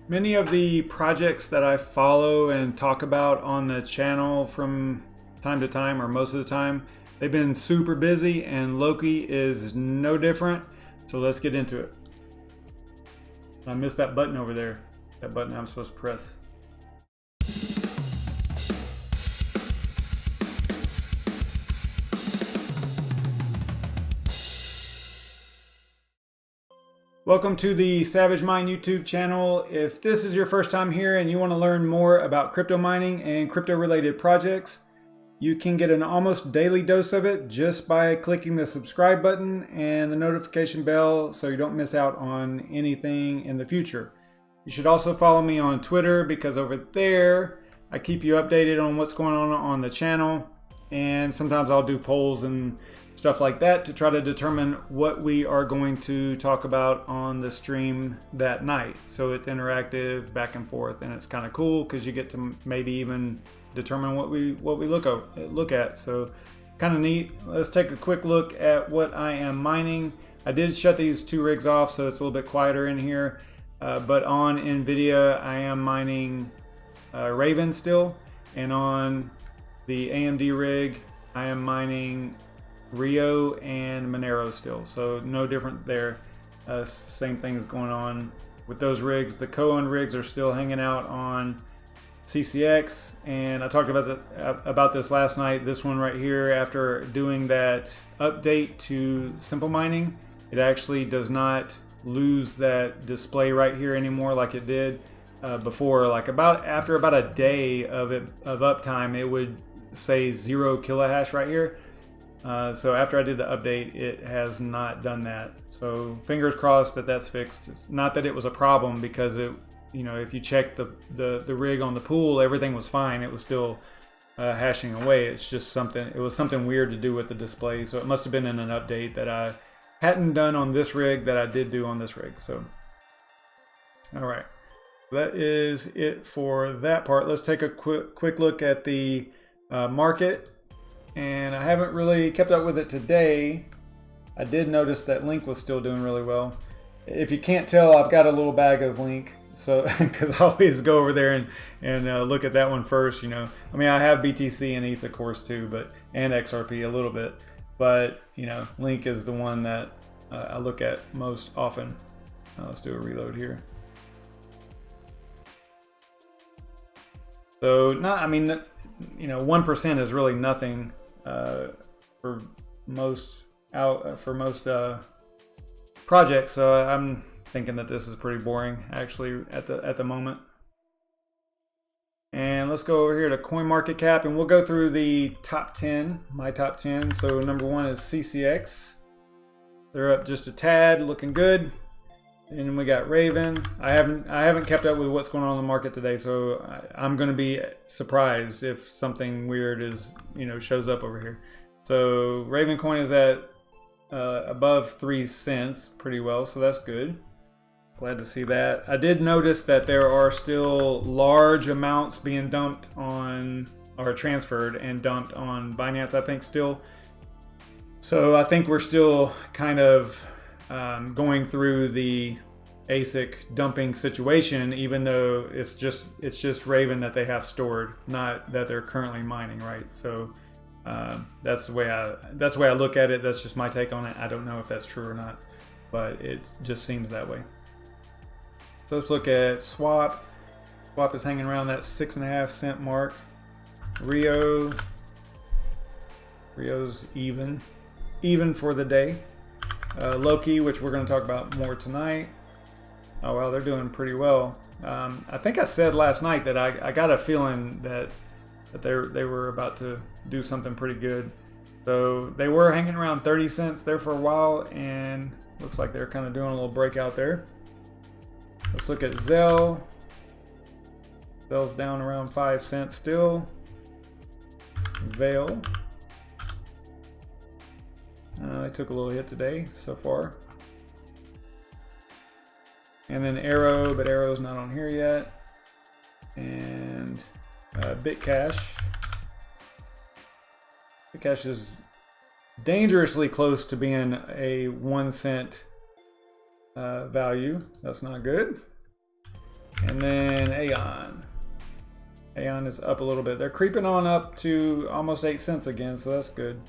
Many of the projects that I follow and talk about on the channel from time to time, or most of the time, they've been super busy, and Loki is no different. So let's get into it. I missed that button over there. That button I'm supposed to press. Welcome to the SavageMine YouTube channel. If this is your first time here and you want to learn more about crypto mining and crypto related projects, you can get an almost daily dose of it just by clicking the subscribe button and the notification bell so you don't miss out on anything in the future. You should also follow me on Twitter because over there I keep you updated on what's going on the channel, and sometimes I'll do polls and stuff like that to try to determine what we are going to talk about on the stream that night. So it's interactive, back and forth, and it's kind of cool because you get to maybe even determine what we look at. So kind of neat. Let's take a quick look at what I am mining. I did shut these two rigs off, so it's a little bit quieter in here. But on NVIDIA, I am mining Raven still, and on the AMD rig, I am mining Rio and Monero still, so no different there. Same things going on with those rigs. The co-owned rigs are still hanging out on CCX, and I talked about this last night. This one right here, after doing that update to Simple Mining, it actually does not lose that display right here anymore like it did before. Like after about a day of uptime, it would say 0 kilohash right here. So after I did the update, it has not done that. So fingers crossed that that's fixed. It's not that it was a problem, because it, if you check the rig on the pool, everything was fine. It was still hashing away. It's just it was something weird to do with the display. So it must have been in an update that I hadn't done on this rig that I did do on this rig. So, all right, that is it for that part. Let's take a quick look at the market. And I haven't really kept up with it today. I did notice that Link was still doing really well. If you can't tell, I've got a little bag of Link, so because I always go over there and look at that one first. I mean, I have BTC and ETH of course too, and XRP a little bit, but Link is the one that I look at most often. Let's do a reload here. So 1% is really nothing for most projects. So I'm thinking that this is pretty boring actually at the moment. And let's go over here to CoinMarketCap, and we'll go through the top 10, my top 10. So number 1 is CCX. They're up just a tad, looking good. And we got Raven. I haven't kept up with what's going on in the market today, so I'm going to be surprised if something weird shows up over here. So Raven coin is at above 3 cents pretty well, so that's good. Glad to see that. I did notice that there are still large amounts being dumped on, or transferred and dumped on Binance, I think still. So I think we're still kind of going through the ASIC dumping situation, even though it's just Raven that they have stored, not that they're currently mining, right? So that's the way I look at it. That's just my take on it. I don't know if that's true or not, but it just seems that way. So let's look at Swap. Swap is hanging around that 6.5 cent mark. Rio's even for the day. Loki, which we're going to talk about more tonight. Oh well, they're doing pretty well. I think I said last night that I got a feeling that they were about to do something pretty good. So they were hanging around 30 cents there for a while, and looks like they're kind of doing a little breakout there. Let's look at Zell. Zell's down around 5 cents still. Veil. They took a little hit today so far. And then Arrow, but Arrow's not on here yet. And Bitcash. Bitcash is dangerously close to being a 1 cent value. That's not good. And then Aeon is up a little bit. They're creeping on up to almost 8 cents again, so that's good.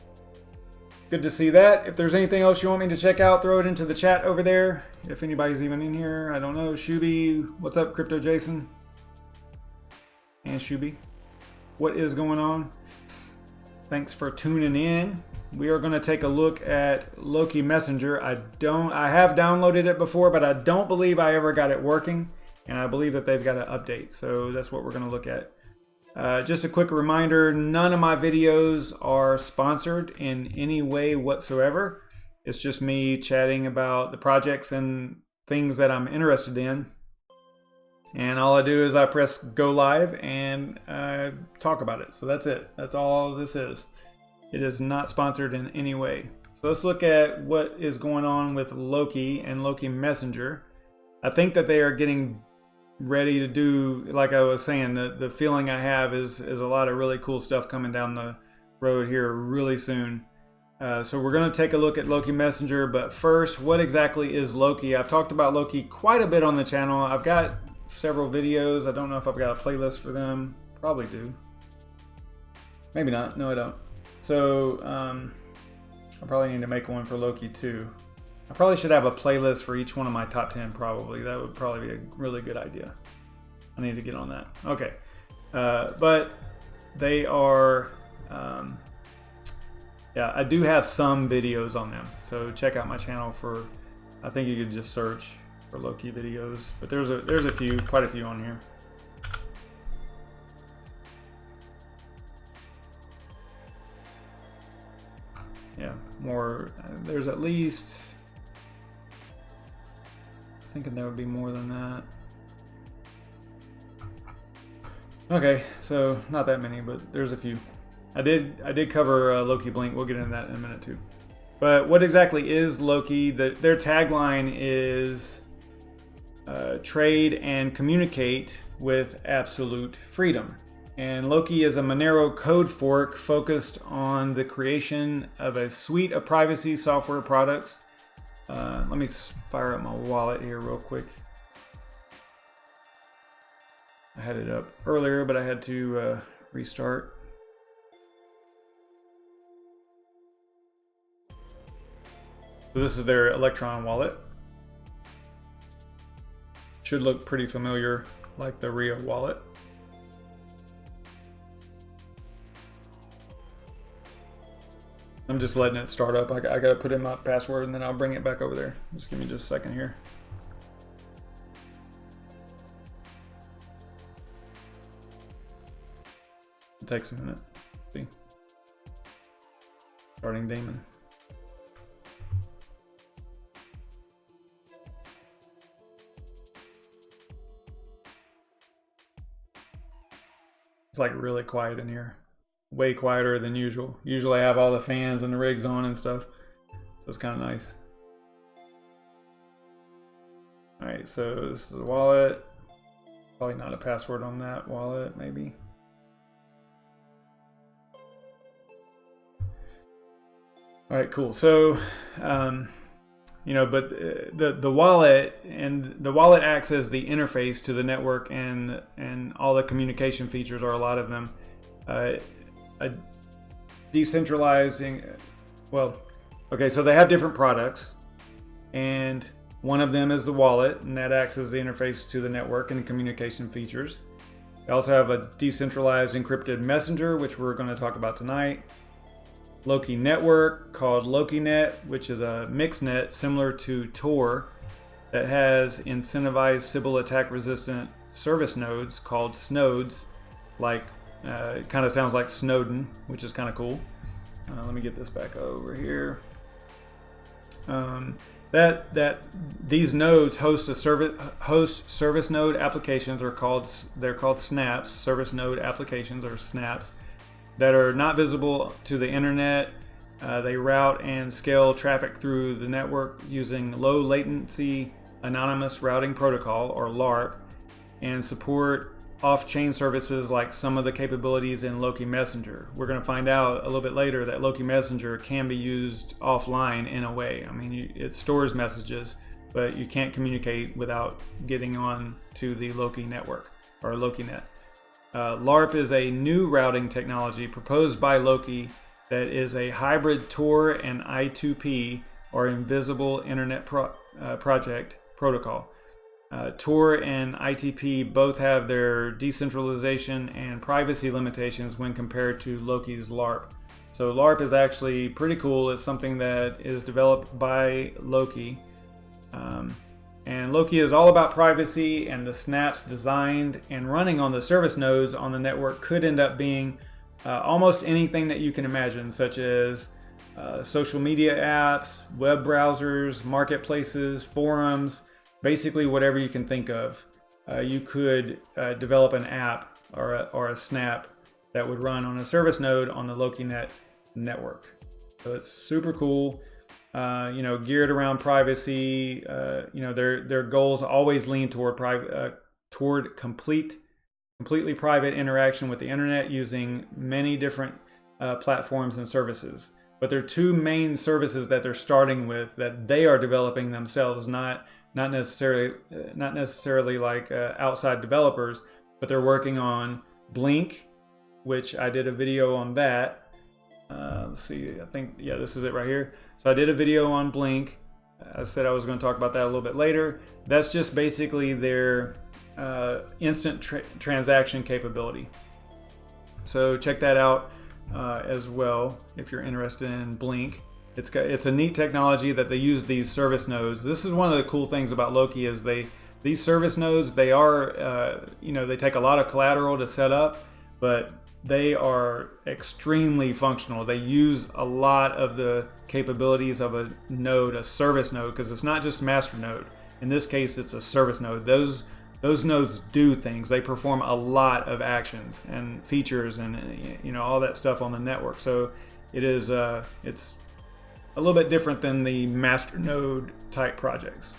Good to see that. If there's anything else you want me to check out, throw it into the chat over there. If anybody's even in here, I don't know. Shuby, what's up, Crypto Jason? And Shuby, what is going on? Thanks for tuning in. We are going to take a look at Loki Messenger. I have downloaded it before, but I don't believe I ever got it working. And I believe that they've got an update. So that's what we're going to look at. Just a quick reminder, none of my videos are sponsored in any way whatsoever. It's just me chatting about the projects and things that I'm interested in. And all I do is I press go live and talk about it. So that's it. That's all this is. It is not sponsored in any way. So let's look at what is going on with Loki and Loki Messenger. I think that they are getting ready to do, like I was saying, the feeling I have is a lot of really cool stuff coming down the road here really soon. So we're going to take a look at Loki Messenger, but first, what exactly is Loki? I've talked about Loki quite a bit on the channel. I've got several videos. I don't know if I've got a playlist for them. Probably do. Maybe not. No, I don't. So I probably need to make one for Loki too. I probably should have a playlist for each one of my top 10 probably. That would probably be a really good idea. I need to get on that. Okay. But they are, yeah, I do have some videos on them. So check out my channel for, I think you could just search for Loki videos. But there's a few, quite a few on here. Yeah, more, there's at least, thinking there would be more than that. Okay, so not that many, but there's a few. I did cover Loki Blink. We'll get into that in a minute too. But what exactly is Loki? Their tagline is trade and communicate with absolute freedom. And Loki is a Monero code fork focused on the creation of a suite of privacy software products. Let me fire up my wallet here real quick. I had it up earlier, but I had to restart. So this is their Electron wallet. Should look pretty familiar, like the Rio wallet. I'm just letting it start up. I gotta put in my password and then I'll bring it back over there. Just give me just a second here. It takes a minute. See? Starting daemon. It's like really quiet in here. Way quieter than usual. Usually I have all the fans and the rigs on and stuff. So it's kind of nice. Alright, so this is a wallet. Probably not a password on that wallet, maybe. Alright, cool. So, you know, but the wallet acts as the interface to the network, and all the communication features, or a lot of them. A decentralizing, well, okay, so they have different products, and one of them is the wallet, and that acts as the interface to the network and communication features. They also have a decentralized encrypted messenger, which we're going to talk about tonight. Loki Network, called Lokinet, which is a mixed net similar to Tor that has incentivized Sybil attack resistant service nodes called snodes, like it kind of sounds like Snowden, which is kind of cool. Let me get this back over here. These nodes host service node applications, they're called snaps, service node applications, or snaps, that are not visible to the internet. They route and scale traffic through the network using low latency anonymous routing protocol, or LARP, and support off-chain services like some of the capabilities in Loki Messenger. We're going to find out a little bit later that Loki Messenger can be used offline in a way. I mean, it stores messages, but you can't communicate without getting on to the Loki network or Lokinet. LARP is a new routing technology proposed by Loki that is a hybrid Tor and I2P, or Invisible Internet Project protocol. Tor and ITP both have their decentralization and privacy limitations when compared to Loki's LARP. So LARP is actually pretty cool. It's something that is developed by Loki. And Loki is all about privacy, and the snaps designed and running on the service nodes on the network could end up being almost anything that you can imagine, such as social media apps, web browsers, marketplaces, forums, basically whatever you can think of. You could develop an app or a snap that would run on a service node on the Lokinet network. So it's super cool. Geared around privacy. Their goals always lean toward completely private interaction with the internet using many different platforms and services. But there are two main services that they're starting with that they are developing themselves, not necessarily like outside developers, but they're working on Blink, which I did a video on that. Let's see, I think, yeah, this is it right here. So I did a video on Blink. I said I was going to talk about that a little bit later. That's just basically their instant transaction capability. So check that out as well if you're interested in Blink. It's a neat technology that they use these service nodes. This is one of the cool things about Loki is these service nodes, they are they take a lot of collateral to set up, but they are extremely functional. They use a lot of the capabilities of a node, a service node, because it's not just master node. In this case, it's a service node. Those nodes do things. They perform a lot of actions and features and all that stuff on the network. So it's a little bit different than the master node type projects.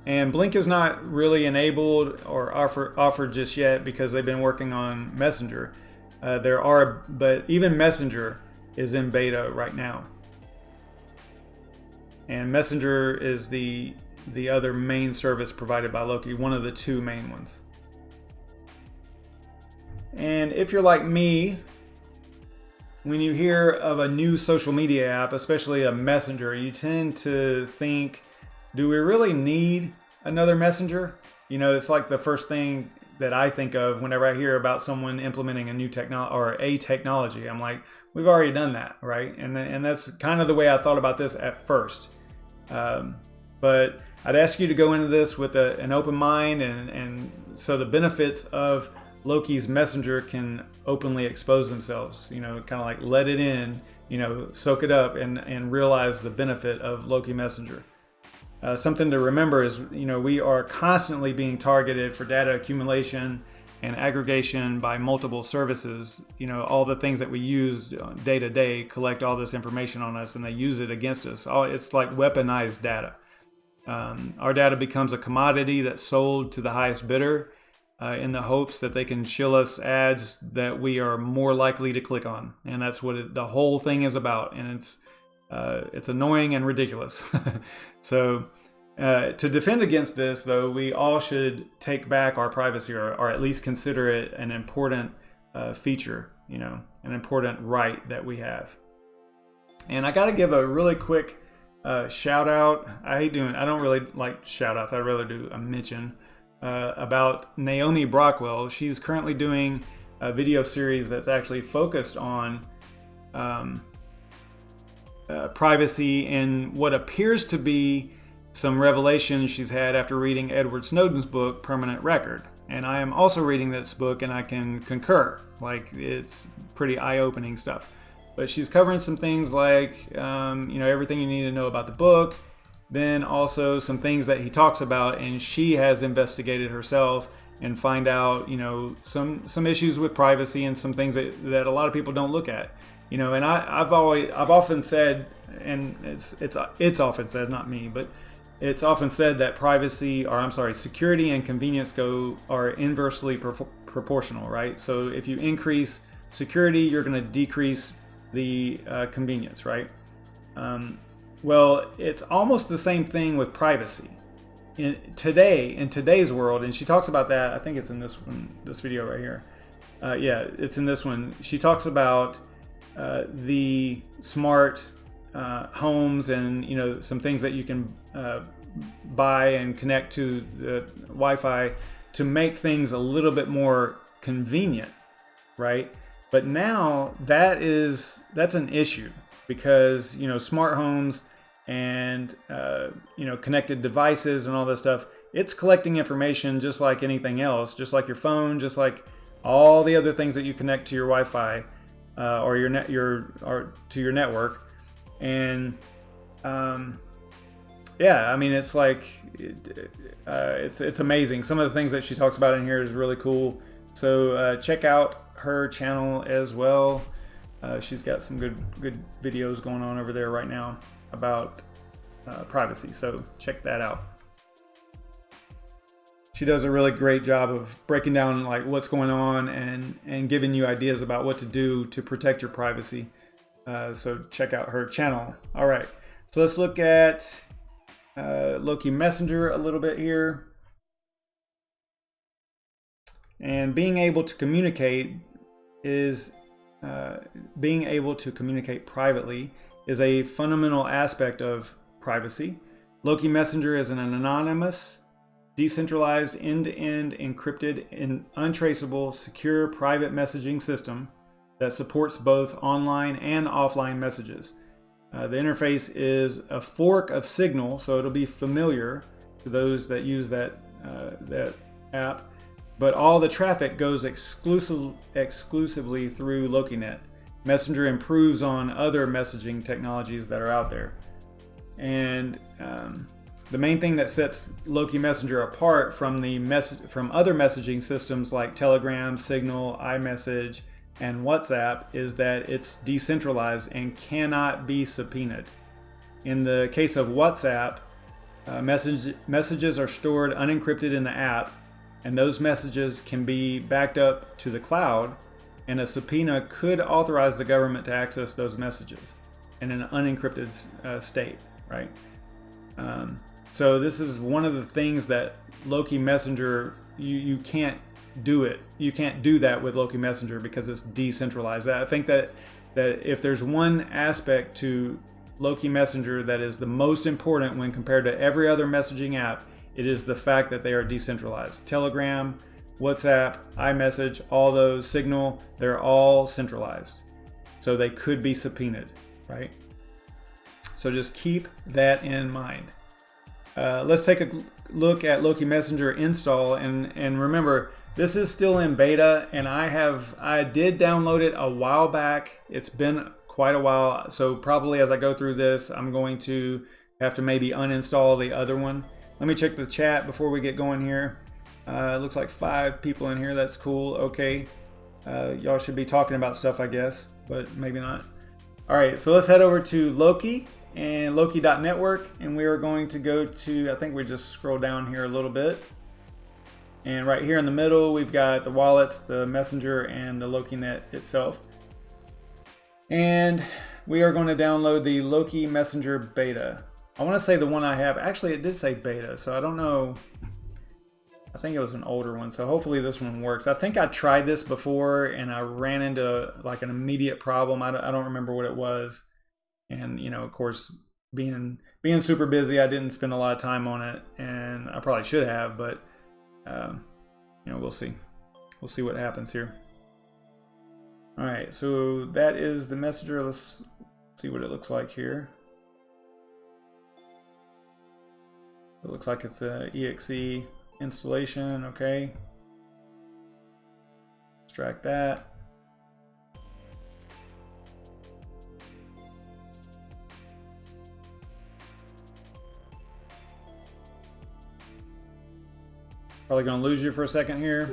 And Blink is not really enabled or offered just yet because they've been working on Messenger. But even Messenger is in beta right now. And Messenger is the other main service provided by Loki, one of the two main ones. And if you're like me, when you hear of a new social media app, especially a messenger, you tend to think, do we really need another messenger? It's like the first thing that I think of whenever I hear about someone implementing a new technology. I'm like, we've already done that, right? And that's kind of the way I thought about this at first. But I'd ask you to go into this with an open mind, and so the benefits of Loki's messenger can openly expose themselves, kind of like let it in, soak it up and realize the benefit of Loki Messenger. Something to remember is, we are constantly being targeted for data accumulation and aggregation by multiple services. All the things that we use day to day collect all this information on us, and they use it against us. It's like weaponized data. Our data becomes a commodity that's sold to the highest bidder in the hopes that they can shill us ads that we are more likely to click on. And that's what the whole thing is about. And it's annoying and ridiculous. So to defend against this, though, we all should take back our privacy, or at least consider it an important feature, an important right that we have. And I got to give a really quick shout out. I don't really like shout outs. I'd rather do a mention about Naomi Brock. She's currently doing a video series that's actually focused on privacy and what appears to be some revelations she's had after reading Edward Snowden's book, Permanent Record. And I am also reading this book, and I can concur. Like, it's pretty eye-opening stuff. But she's covering some things like, everything you need to know about the book. Then also some things that he talks about, and she has investigated herself and find out, some issues with privacy and some things that a lot of people don't look at. And I've often said, and it's often said, not me, but it's often said that security and convenience are inversely proportional, right? So if you increase security, you're going to decrease the convenience, right? Well, it's almost the same thing with privacy. In today's world, and she talks about that. I think it's in this one, this video right here. Yeah, it's in this one. She talks about the smart homes and, you know, some things that you can buy and connect to the Wi-Fi to make things a little bit more convenient, right? But now that's an issue, because, you know, smart homes and you know, connected devices and all this stuff, it's collecting information just like anything else, just like your phone, just like all the other things that you connect to your Wi-Fi or to your network. And yeah, I mean, it's like it's amazing. Some of the things that she talks about in here is really cool. So check out her channel as well. She's got some good videos going on over there right now about privacy, so check that out. She does a really great job of breaking down like what's going on and giving you ideas about what to do to protect your privacy. So check out her channel. All right, so let's look at Loki Messenger a little bit here. And being able to communicate privately is a fundamental aspect of privacy. Loki Messenger is an anonymous, decentralized, end-to-end, encrypted, and untraceable, secure private messaging system that supports both online and offline messages. The interface is a fork of Signal, so it'll be familiar to those that use that app, but all the traffic goes exclusively through Lokinet. Messenger improves on other messaging technologies that are out there. And the main thing that sets Loki Messenger apart from from other messaging systems like Telegram, Signal, iMessage, and WhatsApp is that it's decentralized and cannot be subpoenaed. In the case of WhatsApp, messages are stored unencrypted in the app, and those messages can be backed up to the cloud, and a subpoena could authorize the government to access those messages in an unencrypted state, right? So this is one of the things that Loki Messenger, you can't do it. You can't do that with Loki Messenger because it's decentralized. I think that if there's one aspect to Loki Messenger that is the most important when compared to every other messaging app, it is the fact that they are decentralized. Telegram, WhatsApp, iMessage, all those, Signal, they're all centralized. So they could be subpoenaed, right? So just keep that in mind. Let's take a look at Loki Messenger install, and remember, this is still in beta, and I did download it a while back. It's been quite a while, so probably as I go through this, I'm going to have to maybe uninstall the other one. Let me check the chat before we get going here. It looks like 5 people in here. That's cool. Okay. Y'all should be talking about stuff, I guess, but maybe not. All right, so let's head over to Loki and Loki.network, and we are going to go to, I think we just scroll down here a little bit. And right here in the middle, we've got the wallets, the messenger, and the Lokinet itself. And we are going to download the Loki Messenger beta. I want to say the one I have, actually it did say beta, so I don't know. I think it was an older one, so hopefully this one works. I think I tried this before and I ran into like an immediate problem. I don't remember what it was. And, you know, of course, being super busy, I didn't spend a lot of time on it, and I probably should have, but you know, we'll see. We'll see what happens here. All right, so that is the messenger. Let's see what it looks like here. It looks like it's a exe installation. Okay. Extract that. Probably gonna lose you for a second here.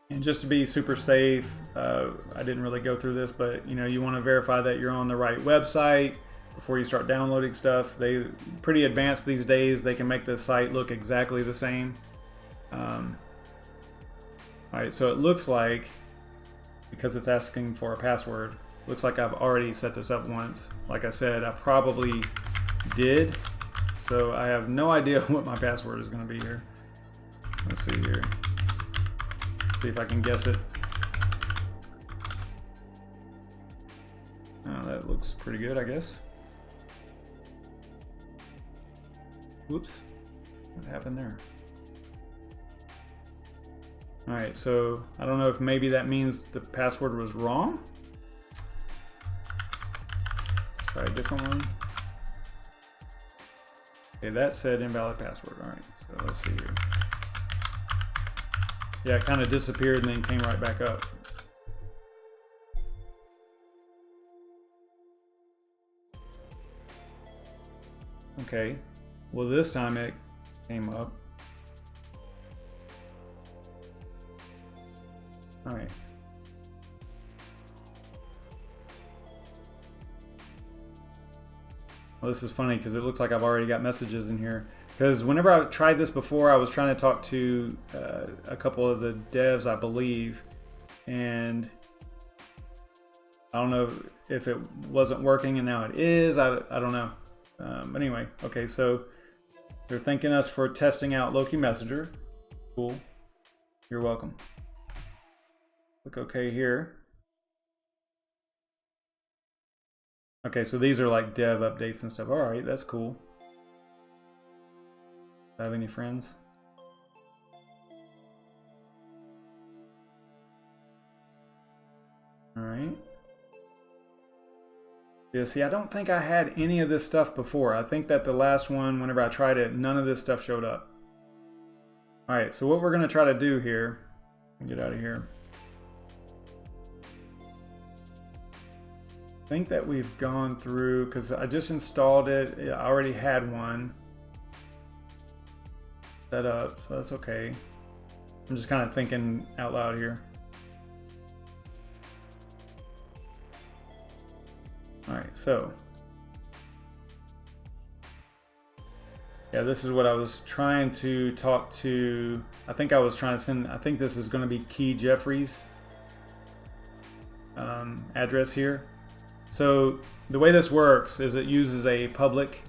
And just to be super safe, I didn't really go through this, but you know, you want to verify that you're on the right website before you start downloading stuff. They pretty advanced these days. They can make the site look exactly the same. All right, so it looks like, because it's asking for a password, looks like I've already set this up once. Like I said, I probably did, so I have no idea what my password is going to be here. Let's see here. See if I can guess it. Oh, that looks pretty good, I guess. Whoops. What happened there? Alright, so I don't know if maybe that means the password was wrong. Let's try a different one. Okay, that said invalid password. Alright, so let's see here. Yeah, it kind of disappeared and then came right back up. Okay, well this time it came up. All right. Well, this is funny because it looks like I've already got messages in here. Because whenever I tried this before, I was trying to talk to a couple of the devs, I believe, and I don't know if it wasn't working and now it is. I don't know. But anyway, okay, so they're thanking us for testing out Loki Messenger. Cool. You're welcome. Click OK here. Okay, so these are like dev updates and stuff. All right, that's cool. Do I have any friends? All right. Yeah, see, I don't think I had any of this stuff before. I think that the last one, whenever I tried it, none of this stuff showed up. All right, so what we're going to try to do here, get out of here. I think that we've gone through, because I just installed it. I already had one set up, so that's okay. I'm just kind of thinking out loud here. All right, so yeah, this is what I was trying to talk to. I think I was trying to send, I think this is going to be Key Jeffrey's address here. So the way this works is it uses a public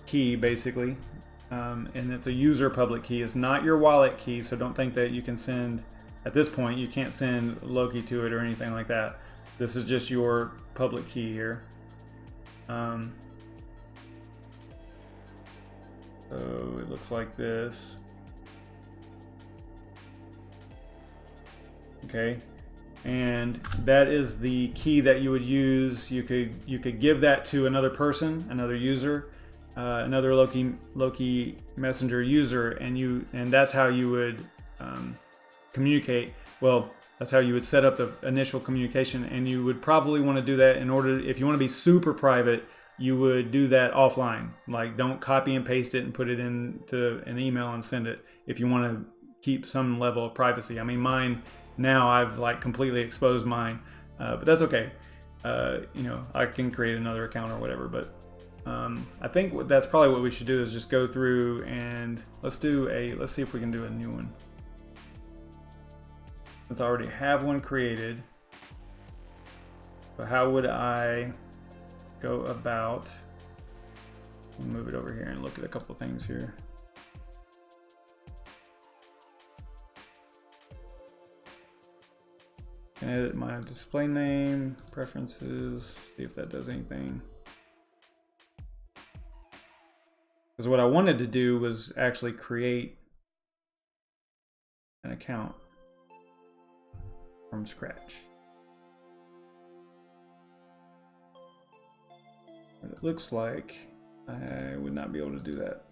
key basically, and it's a user public key. It's not your wallet key, so don't think that you can send, at this point, you can't send Loki to it or anything like that. This is just your public key here. So it looks like this. Okay. And that is the key that you would use. You could give that to another person, another user, another Loki Messenger user, and that's how you would communicate. Well, that's how you would set up the initial communication, and you would probably want to do that in order, if you want to be super private, you would do that offline. Like, don't copy and paste it and put it into an email and send it if you want to keep some level of privacy. I mean, mine now, I've like completely exposed mine, but that's okay. You know, I can create another account or whatever, but I think that's probably what we should do is just go through and let's see if we can do a new one. Since I already have one created, but how would I go about, move it over here and look at a couple of things here. Can edit my display name, preferences, see if that does anything. Because what I wanted to do was actually create an account from scratch. But it looks like I would not be able to do that.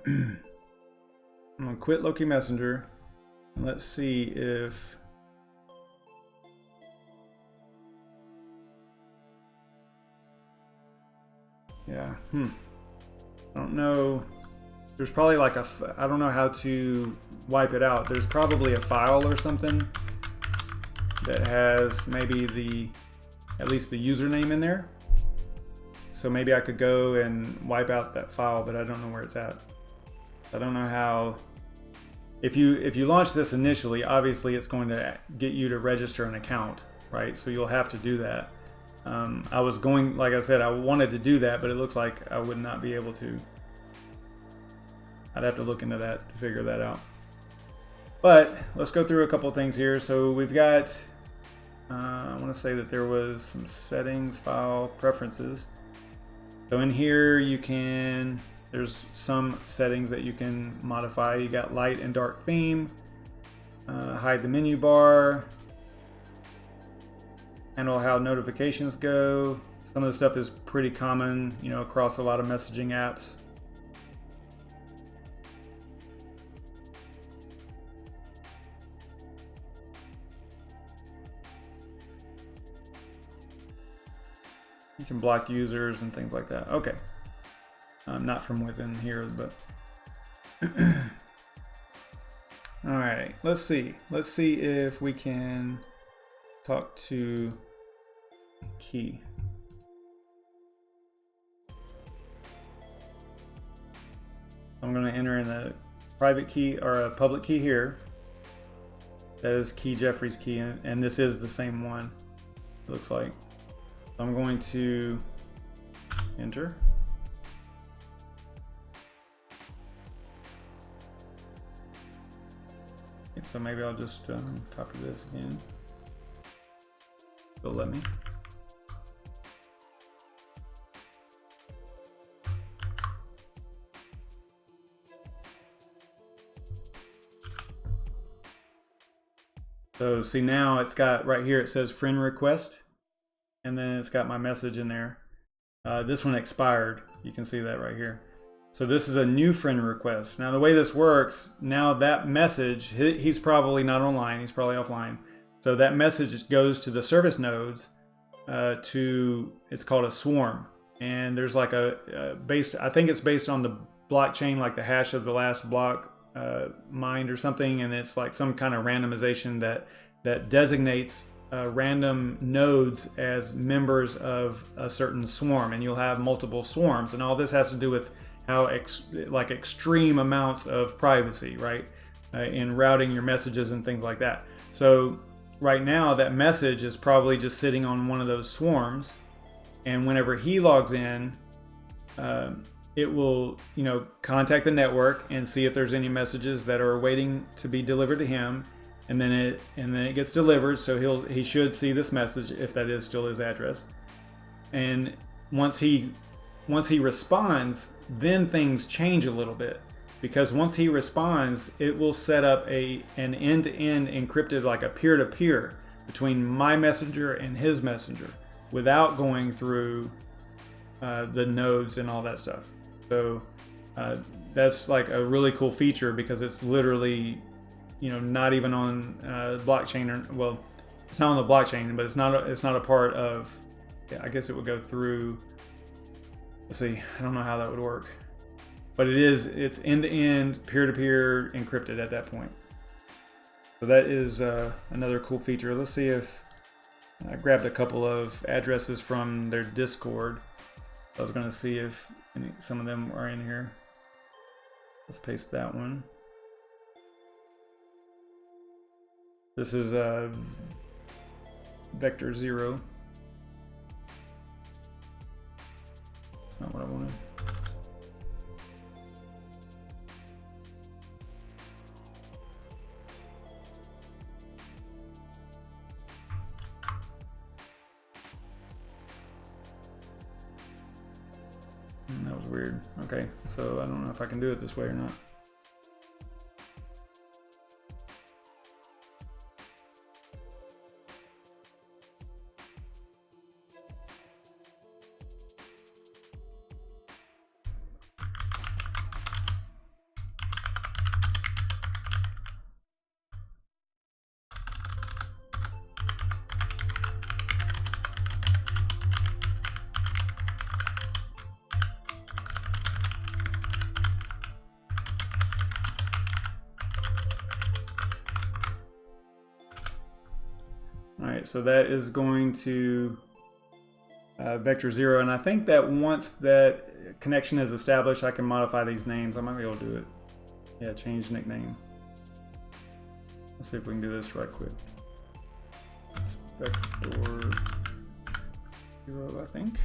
I'm gonna quit Loki Messenger and let's see if I don't know. There's probably like I don't know how to wipe it out. There's probably a file or something that has maybe the at least the username in there. So maybe I could go and wipe out that file, but I don't know where it's at. I don't know how. If you launch this initially, obviously it's going to get you to register an account, right? So you'll have to do that. I was going, like I said, I wanted to do that, but it looks like I would not be able to. I'd have to look into that to figure that out. But let's go through a couple things here. So we've got, I want to say that there was some settings, file preferences. So in here you can, there's some settings that you can modify. You got light and dark theme, hide the menu bar, handle how notifications go. Some of the stuff is pretty common, you know, across a lot of messaging apps. You can block users and things like that. Okay. Not from within here, but all right, let's see if we can talk to key. I'm going to enter in a private key or a public key here. That is Key Jeffrey's key, and this is the same one, it looks like. So I'm going to enter. So maybe I'll just copy this again. It'll let me. So see, now it's got right here, it says friend request, and then it's got my message in there. This one expired. You can see that right here. So this is a new friend request. Now the way this works, now that message, he's probably not online, he's probably offline. So that message goes to the service nodes it's called a swarm. And there's like I think it's based on the blockchain, like the hash of the last block mined or something. And it's like some kind of randomization that designates random nodes as members of a certain swarm. And you'll have multiple swarms. And all this has to do with how like extreme amounts of privacy, right? In routing your messages and things like that. So right now that message is probably just sitting on one of those swarms, and whenever he logs in, it will, you know, contact the network and see if there's any messages that are waiting to be delivered to him, and then it gets delivered. So he should see this message if that is still his address, and once he responds, then things change a little bit, because once he responds, it will set up an end-to-end encrypted, like a peer-to-peer between my messenger and his messenger, without going through the nodes and all that stuff. So that's like a really cool feature, because it's literally, you know, not even on blockchain, or, well, it's not on the blockchain, but it's not a part of. Yeah, I guess it would go through. Let's see, I don't know how that would work, but it's end-to-end, peer-to-peer encrypted at that point. So that is another cool feature. Let's see if I grabbed a couple of addresses from their Discord. I was going to see if some of them are in here. Let's paste that one. This is Vector 0. Not what I wanted. That was weird. Okay, so I don't know if I can do it this way or not. All right, so that is going to vector 0, and I think that once that connection is established, I can modify these names. I might be able to do it. Yeah, change nickname. Let's see if we can do this right quick. It's vector 0, I think.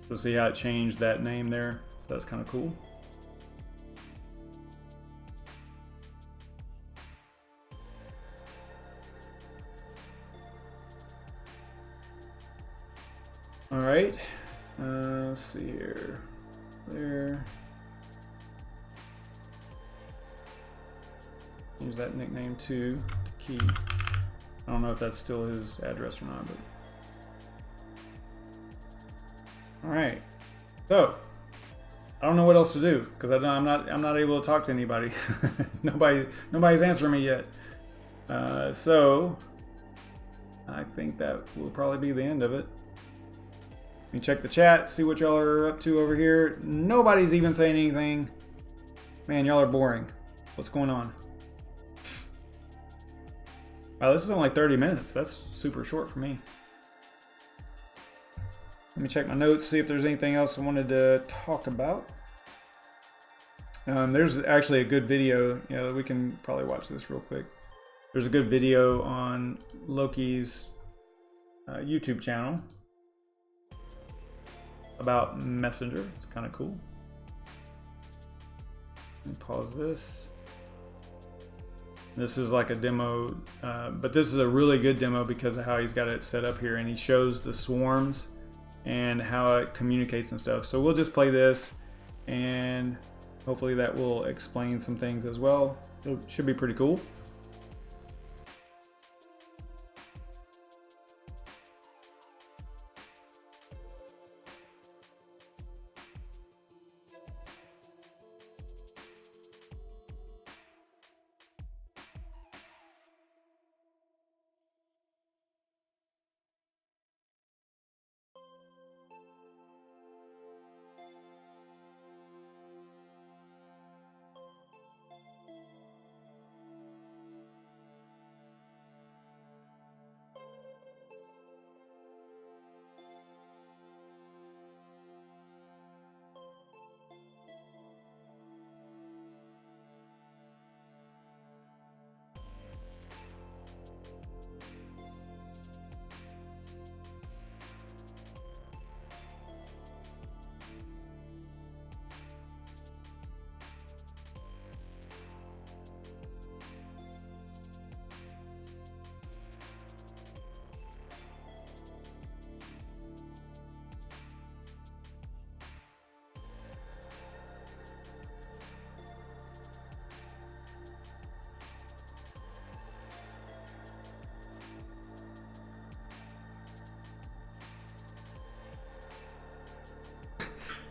So see how it changed that name there? So that's kind of cool. All right, let's see here. There. Use that nickname to key. I don't know if that's still his address or not, but. All right, so I don't know what else to do because I'm not able to talk to anybody. Nobody's answering me yet. So I think that will probably be the end of it. Let me check the chat, see what y'all are up to over here. Nobody's even saying anything. Man, y'all are boring. What's going on? Wow, this is only 30 minutes. That's super short for me. Let me check my notes, see if there's anything else I wanted to talk about. There's actually a good video. Yeah, we can probably watch this real quick. There's a good video on Loki's YouTube channel about Messenger. It's kind of cool. Let me pause this. This is like a demo, but this is a really good demo because of how he's got it set up here, and he shows the swarms and how it communicates and stuff. So we'll just play this, and hopefully that will explain some things as well. It should be pretty cool.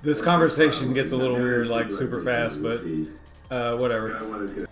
This conversation gets a little weird, like super fast, but whatever.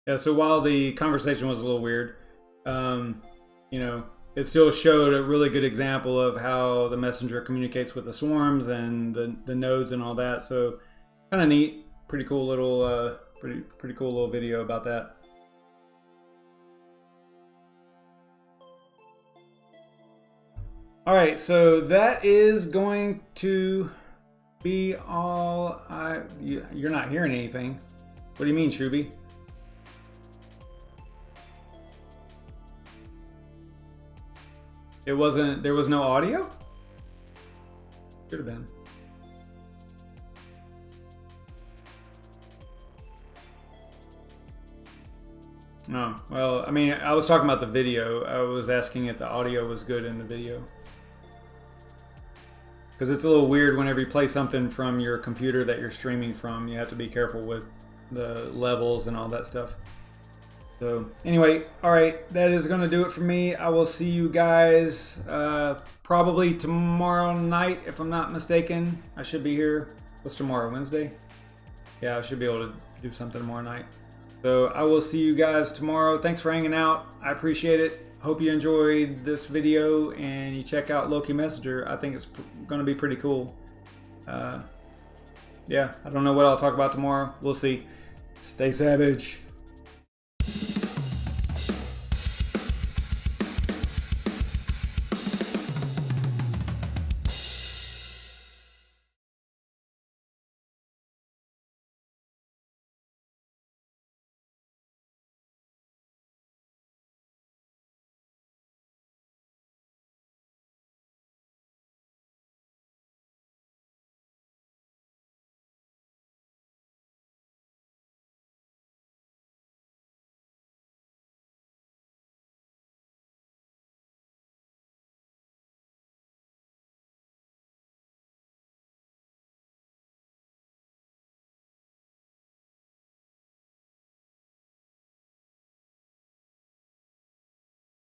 Yeah, so while the conversation was a little weird, you know, it still showed a really good example of how the messenger communicates with the swarms and the nodes and all that. So kind of neat, pretty cool little pretty cool little video about that. All right, so that is going to be all. You're not hearing anything. What do you mean, Shuby? It wasn't, there was no audio? Should have been. Oh, well, I mean, I was talking about the video. I was asking if the audio was good in the video. Because it's a little weird whenever you play something from your computer that you're streaming from. You have to be careful with the levels and all that stuff. So anyway, all right, that is going to do it for me. I will see you guys probably tomorrow night, if I'm not mistaken. I should be here. What's tomorrow, Wednesday? Yeah, I should be able to do something tomorrow night. So I will see you guys tomorrow. Thanks for hanging out. I appreciate it. Hope you enjoyed this video and you check out Loki Messenger. I think it's going to be pretty cool. Yeah, I don't know what I'll talk about tomorrow. We'll see. Stay savage.